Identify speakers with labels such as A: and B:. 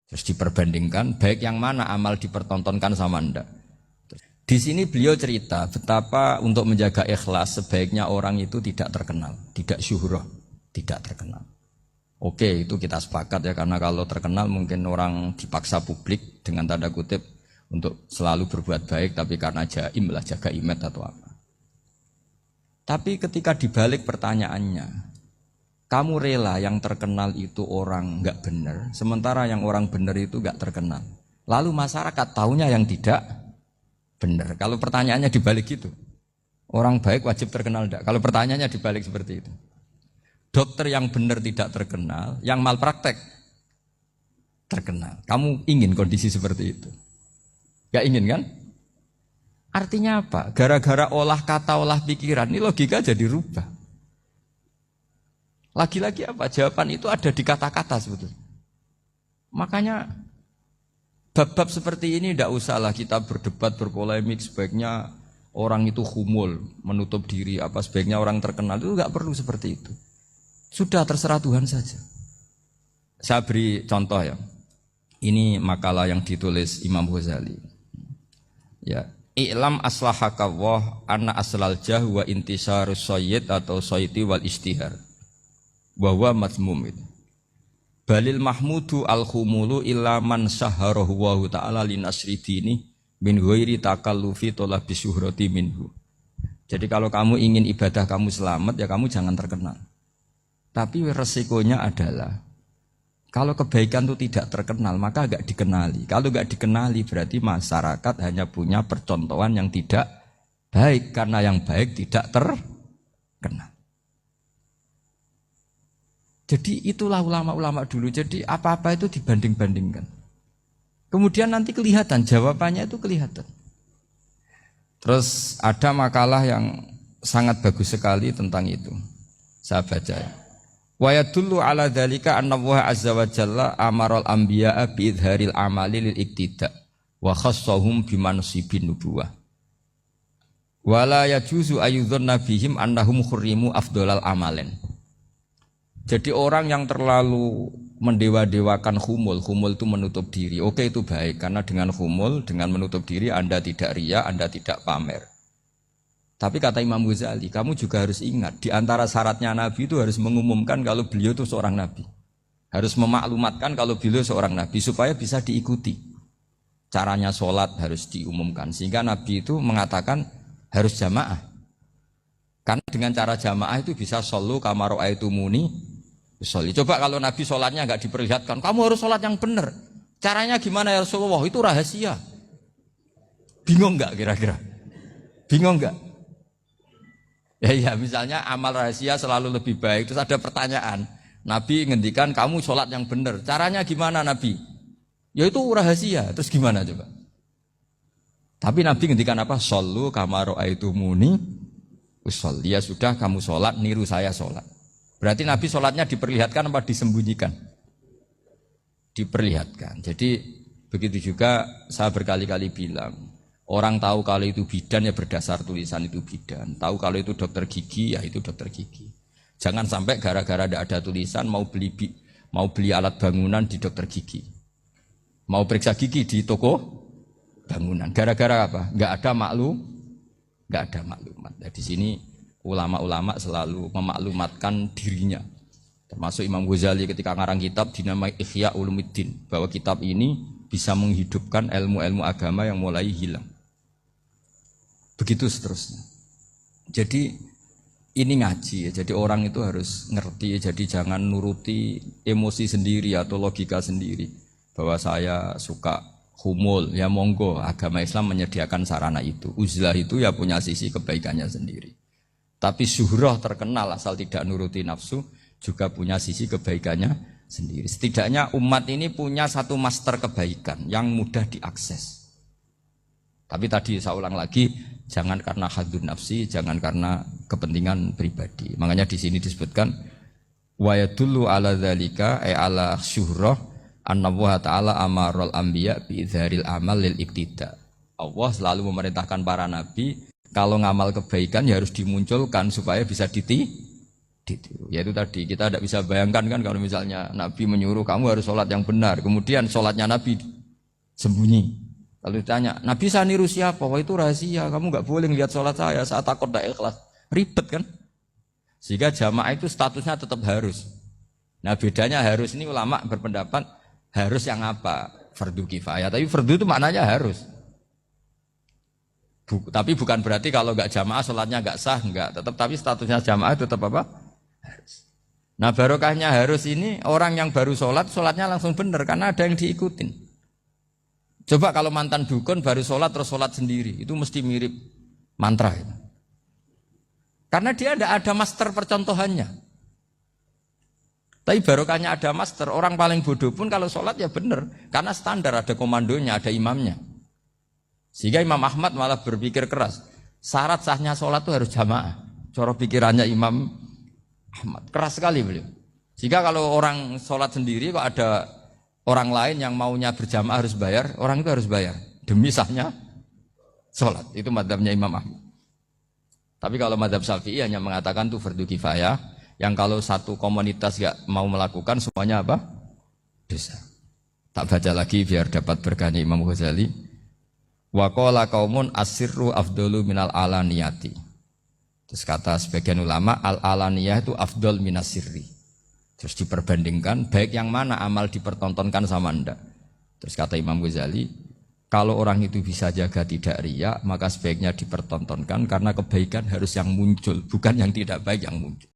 A: Terus diperbandingkan baik yang mana amal dipertontonkan sama ndak. Di sini beliau cerita betapa untuk menjaga ikhlas sebaiknya orang itu tidak terkenal, tidak syuhrah, tidak terkenal. Oke, itu kita sepakat ya, karena kalau terkenal mungkin orang dipaksa publik dengan tanda kutip untuk selalu berbuat baik, tapi karena jaim lah, jaga image atau apa. Tapi ketika dibalik pertanyaannya, kamu rela yang terkenal itu orang nggak benar, sementara yang orang benar itu nggak terkenal. Lalu masyarakat taunya yang tidak benar. Kalau pertanyaannya dibalik itu, orang baik wajib terkenal enggak? Kalau pertanyaannya dibalik seperti itu, dokter yang benar tidak terkenal, yang malpraktek terkenal. Kamu ingin kondisi seperti itu? Gak ingin kan? Artinya apa? Gara-gara olah kata, olah pikiran, ini logika jadi rubah. Lagi-lagi apa? Jawaban itu ada di kata-kata sebetulnya. Makanya bab-bab seperti ini tidak usahlah kita berdebat, berpolemik. Sebaiknya orang itu humul, menutup diri, apa sebaiknya orang terkenal, itu nggak perlu seperti itu. Sudah terserah Tuhan saja. Saya beri contoh ya. Ini makalah yang ditulis Imam Ghazali. Ya, i'lam aslahakallah anna aslal jah wa intisarus sayyid atau sayyidi wal istihar. Bahwa mazmum itu. Balil mahmudu al-khumulu illa man syaharahu wa ta'ala linasri dini min ghairi takallufi talabi syuhrati minhu. Jadi kalau kamu ingin ibadah kamu selamat, ya kamu jangan terkenal. Tapi resikonya adalah kalau kebaikan itu tidak terkenal, maka agak dikenali. Kalau agak dikenali berarti masyarakat hanya punya percontohan yang tidak baik, karena yang baik tidak terkenal. Jadi itulah ulama-ulama dulu. Jadi apa-apa itu dibanding-bandingkan. Kemudian nanti kelihatan, jawabannya itu kelihatan. Terus ada makalah yang sangat bagus sekali tentang itu. Saya baca ya. Wa yadullu ala dzalika anna Allah azza wa jalla amaral anbiya'a bi idharil amali lil iktida wa khassahum bi mansibin nubuwah. Wala yajuzu ayyudhanna bihim annahum khurrimu afdhalal amalen. Jadi orang yang terlalu mendewa-dewakan khumul itu menutup diri. Oke, itu baik, karena dengan khumul, dengan menutup diri Anda tidak riya, Anda tidak pamer. Tapi kata Imam Ghazali, kamu juga harus ingat, di antara syaratnya Nabi itu harus mengumumkan kalau beliau itu seorang Nabi. Harus memaklumatkan kalau beliau seorang Nabi, supaya bisa diikuti. Caranya sholat harus diumumkan, sehingga Nabi itu mengatakan harus jamaah. Karena dengan cara jamaah itu bisa shollu kama ra'aitumuni usolli. Coba kalau Nabi sholatnya nggak diperlihatkan, kamu harus sholat yang benar. Caranya gimana ya Rasulullah? Itu rahasia. Bingung nggak kira-kira? Bingung nggak? Ya misalnya amal rahasia selalu lebih baik. Terus ada pertanyaan, Nabi ngendikan kamu sholat yang benar. Caranya gimana Nabi? Ya itu rahasia. Terus gimana coba? Tapi Nabi ngendikan apa? Shollu kama ra'aitumuni usolli. Ya sudah, kamu sholat, niru saya sholat. Berarti Nabi sholatnya diperlihatkan apa disembunyikan? Diperlihatkan. Jadi begitu juga saya berkali-kali bilang, orang tahu kalau itu bidan ya berdasar tulisan itu bidan. Tahu kalau itu dokter gigi ya itu dokter gigi. Jangan sampai gara-gara tidak ada tulisan mau beli alat bangunan di dokter gigi. Mau periksa gigi di toko bangunan. Gara-gara apa? Nggak ada maklumat. Nah, di sini ulama-ulama selalu memaklumatkan dirinya. Termasuk Imam Ghazali ketika ngarang kitab dinamai Ihya Ulumuddin, bahwa kitab ini bisa menghidupkan ilmu-ilmu agama yang mulai hilang. Begitu seterusnya. Jadi ini ngaji ya. Jadi orang itu harus ngerti ya. Jadi jangan nuruti emosi sendiri atau logika sendiri. Bahwa saya suka humul, ya monggo, agama Islam menyediakan sarana itu. Uzlah itu ya punya sisi kebaikannya sendiri. Tapi syuhrah terkenal asal tidak nuruti nafsu juga punya sisi kebaikannya sendiri. Setidaknya umat ini punya satu master kebaikan yang mudah diakses. Tapi tadi saya ulang lagi, jangan karena hadun nafsi, jangan karena kepentingan pribadi. Makanya di sini disebutkan wa yadullu ala dzalika ay ala syuhrah anna Allah taala amaral anbiya bi idzharil amal lil iktida. Allah selalu memerintahkan para nabi kalau ngamal kebaikan ya harus dimunculkan supaya bisa Ya itu tadi kita tidak bisa bayangkan kan kalau misalnya Nabi menyuruh kamu harus sholat yang benar, kemudian sholatnya Nabi sembunyi. Kalau ditanya Nabi saya niru siapa? Wah itu rahasia, kamu nggak boleh lihat sholat saya saat takut tidak ikhlas, ribet kan? Sehingga jamaah itu statusnya tetap harus. Nah bedanya harus ini ulama berpendapat harus yang apa? Fardu kifayah, tapi fardu itu maknanya harus. Tapi bukan berarti kalau nggak jamaah sholatnya nggak sah, nggak. Tapi statusnya jamaah tetap apa? Harus. Nah barokahnya harus ini orang yang baru sholat, sholatnya langsung benar karena ada yang diikutin. Coba kalau mantan dukun baru sholat terus sholat sendiri, itu mesti mirip mantra. Karena dia tidak ada master percontohannya. Tapi barokahnya ada master, orang paling bodoh pun kalau sholat ya benar, karena standar ada komandonya, ada imamnya. Sehingga Imam Ahmad malah berpikir keras, syarat sahnya sholat itu harus jamaah. Cara pikirannya Imam Ahmad keras sekali beliau. Jika kalau orang sholat sendiri kok ada orang lain yang maunya berjamaah harus bayar, orang itu harus bayar demi sahnya sholat. Itu madzhabnya Imam Ahmad. Tapi kalau madzhab Syafi'i hanya mengatakan itu fardu kifayah, yang kalau satu komunitas gak mau melakukan semuanya apa? Dosa. Tak baca lagi biar dapat berkahnya Imam Ghazali. Wa qala qaumun asirru afdalu minal alaniyati. Terus kata sebagian ulama al-alaniyah itu afdal minas sirri. Terus diperbandingkan baik yang mana amal dipertontonkan sama anda. Terus kata Imam Ghazali, kalau orang itu bisa jaga tidak riya, maka sebaiknya dipertontonkan karena kebaikan harus yang muncul, bukan yang tidak baik yang muncul.